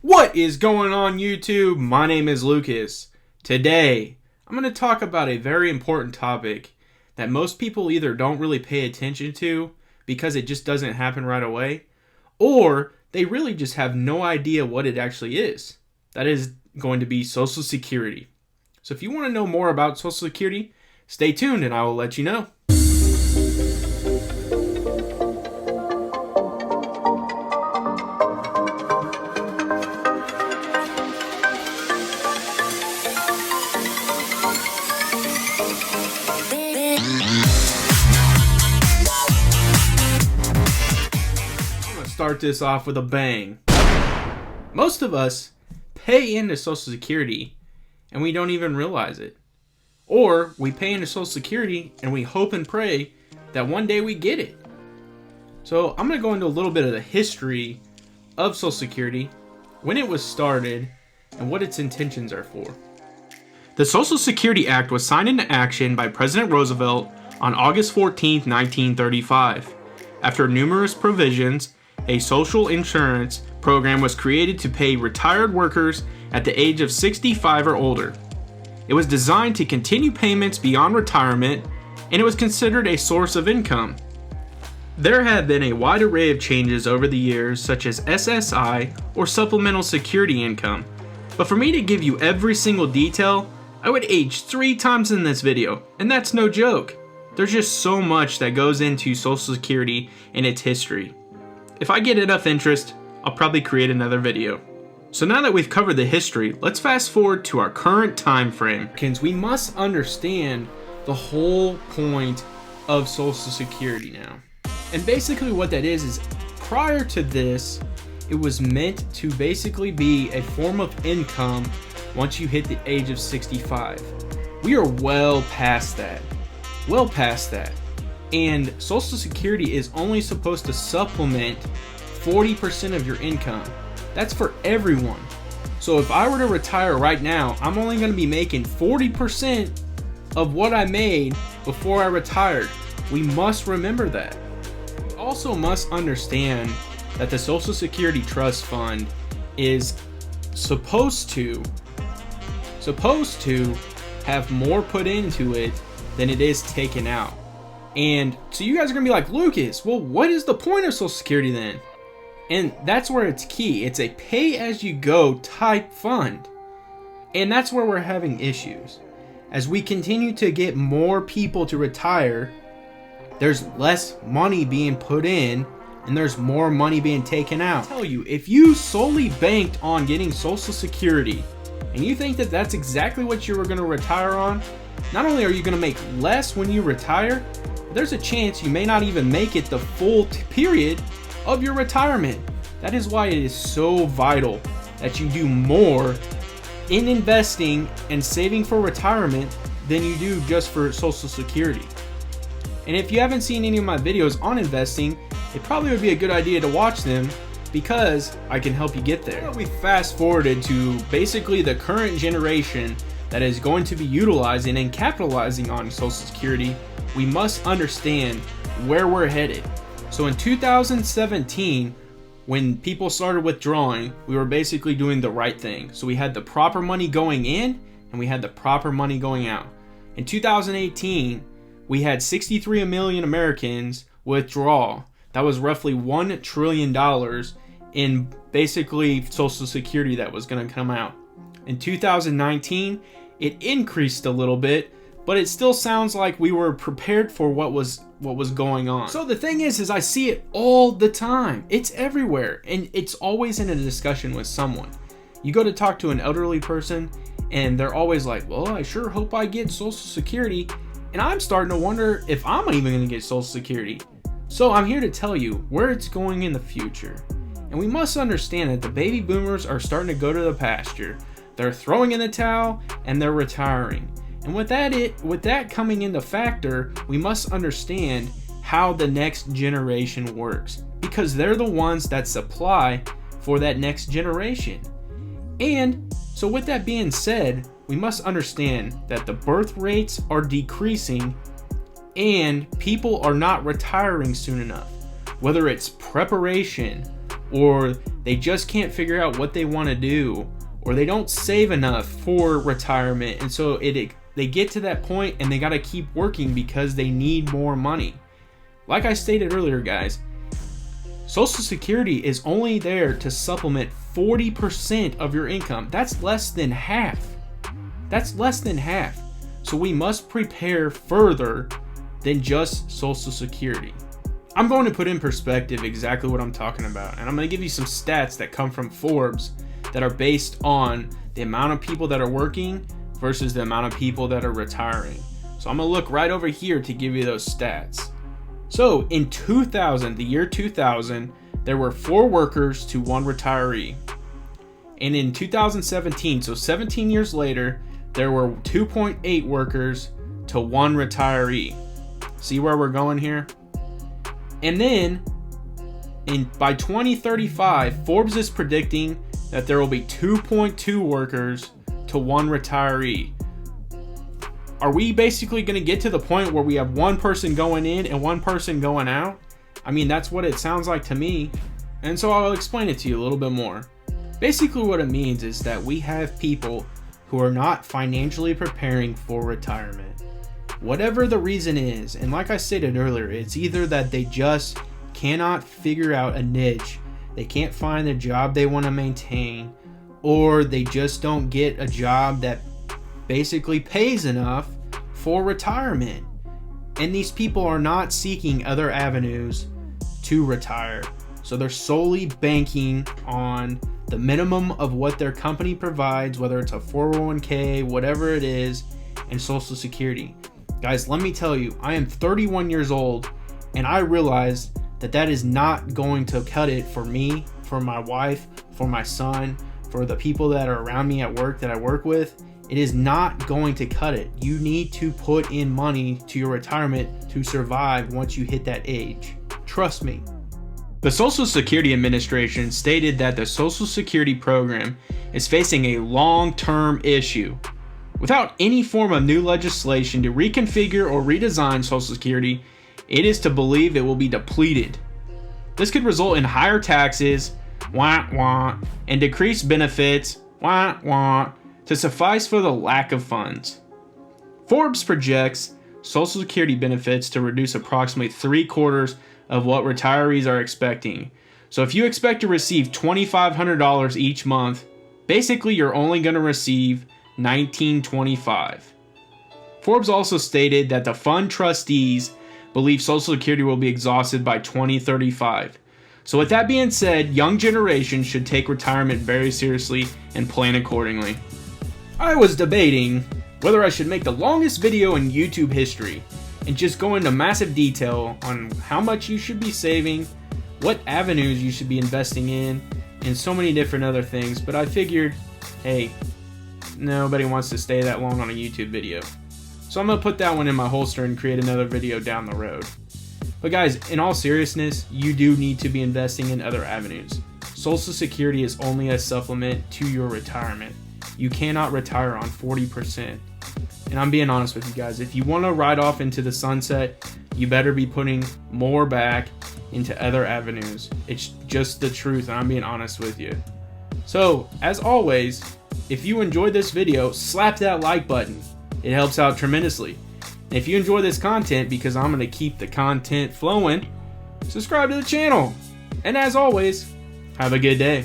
What is going on YouTube? My name is Lucas. Today, I'm going to talk about a very important topic that most people either don't really pay attention to because it just doesn't happen right away, or they really just have no idea what it actually is. That is going to be Social Security. So if you want to know more about Social Security, stay tuned and I will let you know. Start this off with a bang. Most of us pay into Social Security and we don't even realize it. Or we pay into Social Security and we hope and pray that one day we get it. So I'm going to go into a little bit of the history of Social Security, when it was started, and what its intentions are for. The Social Security Act was signed into action by President Roosevelt on August 14, 1935. After numerous provisions, a social insurance program was created to pay retired workers at the age of 65 or older. It was designed to continue payments beyond retirement, and it was considered a source of income. There have been a wide array of changes over the years, such as SSI or Supplemental Security Income, but for me to give you every single detail, I would age 3 times in this video, and that's no joke. There's just so much that goes into Social Security and its history. If I get enough interest, I'll probably create another video. So now that we've covered the history, let's fast forward to our current time frame. We must understand the whole point of Social Security now. And basically what that is prior to this, it was meant to basically be a form of income once you hit the age of 65. We are well past that. And Social Security is only supposed to supplement 40% of your income. That's for everyone. So if I were to retire right now, I'm only going to be making 40% of what I made before I retired. We must remember that. We also must understand that the Social Security Trust Fund is supposed to have more put into it than it is taken out. And so you guys are gonna be like, Lucas, well, what is the point of Social Security then? And that's where it's key. It's a pay-as-you-go type fund. And that's where we're having issues. As we continue to get more people to retire, there's less money being put in and there's more money being taken out. I tell you, if you solely banked on getting Social Security and you think that that's exactly what you were gonna retire on, not only are you gonna make less when you retire, there's a chance you may not even make it the full period of your retirement. That is why it is so vital that you do more in investing and saving for retirement than you do just for Social Security. And if you haven't seen any of my videos on investing, it probably would be a good idea to watch them because I can help you get there. We fast forwarded to basically the current generation that is going to be utilizing and capitalizing on Social Security. We must understand where we're headed. So in 2017, when people started withdrawing, we were basically doing the right thing. So we had the proper money going in and we had the proper money going out. In 2018, we had 63 million Americans withdraw. That was roughly $1 trillion in basically Social Security that was going to come out. In 2019, it increased a little bit, but it still sounds like we were prepared for what was going on. So the thing is I see it all the time. It's everywhere, and it's always in a discussion with someone. You go to talk to an elderly person, and they're always like, well, I sure hope I get Social Security, and I'm starting to wonder if I'm even going to get Social Security. So I'm here to tell you where it's going in the future. And we must understand that the baby boomers are starting to go to the pasture. They're throwing in the towel, and they're retiring. And with that coming into factor, we must understand how the next generation works, because they're the ones that supply for that next generation. And so with that being said, we must understand that the birth rates are decreasing and people are not retiring soon enough. Whether it's preparation or they just can't figure out what they want to do, or they don't save enough for retirement, and so they get to that point and they got to keep working because they need more money. Like I stated earlier, guys, Social Security is only there to supplement 40% of your income. That's less than half. That's less than half. So we must prepare further than just Social Security. I'm going to put in perspective exactly what I'm talking about, and I'm going to give you some stats that come from Forbes that are based on the amount of people that are working versus the amount of people that are retiring. So I'm going to look right over here to give you those stats. So in 2000, the year 2000, there were 4 workers to 1 retiree. And in 2017, so 17 years later, there were 2.8 workers to 1 retiree. See where we're going here? And then by 2035, Forbes is predicting that there will be 2.2 workers to 1 retiree. Are we basically going to get to the point where we have 1 person going in and 1 person going out? I mean, that's what it sounds like to me. And so I'll explain it to you a little bit more. Basically what it means is that we have people who are not financially preparing for retirement. Whatever the reason is, and like I stated earlier, it's either that they just cannot figure out a niche, they can't find the job they want to maintain, or they just don't get a job that basically pays enough for retirement. And these people are not seeking other avenues to retire. So they're solely banking on the minimum of what their company provides, whether it's a 401k, whatever it is, and Social Security. Guys, let me tell you, I am 31 years old, and I realized that that is not going to cut it for me, for my wife, for my son, for the people that are around me at work that I work with. It is not going to cut it. You need to put in money to your retirement to survive once you hit that age. Trust me. The Social Security Administration stated that the Social Security program is facing a long-term issue. Without any form of new legislation to reconfigure or redesign Social Security, it is to believe it will be depleted. This could result in higher taxes, and decreased benefits, to suffice for the lack of funds. Forbes projects Social Security benefits to reduce approximately 3/4 of what retirees are expecting. So if you expect to receive $2,500 each month, basically you're only going to receive $1,925. Forbes also stated that the fund trustees believe Social Security will be exhausted by 2035. So with that being said, young generations should take retirement very seriously and plan accordingly. I was debating whether I should make the longest video in YouTube history and just go into massive detail on how much you should be saving, what avenues you should be investing in, and so many different other things, but I figured, hey, nobody wants to stay that long on a YouTube video. So I'm going to put that one in my holster and create another video down the road. But guys, in all seriousness, you do need to be investing in other avenues. Social Security is only a supplement to your retirement. You cannot retire on 40%. And I'm being honest with you guys, if you want to ride off into the sunset, you better be putting more back into other avenues. It's just the truth, and I'm being honest with you. So, as always, if you enjoyed this video, slap that like button. It helps out tremendously. And if you enjoy this content, because I'm going to keep the content flowing, subscribe to the channel. And as always, have a good day.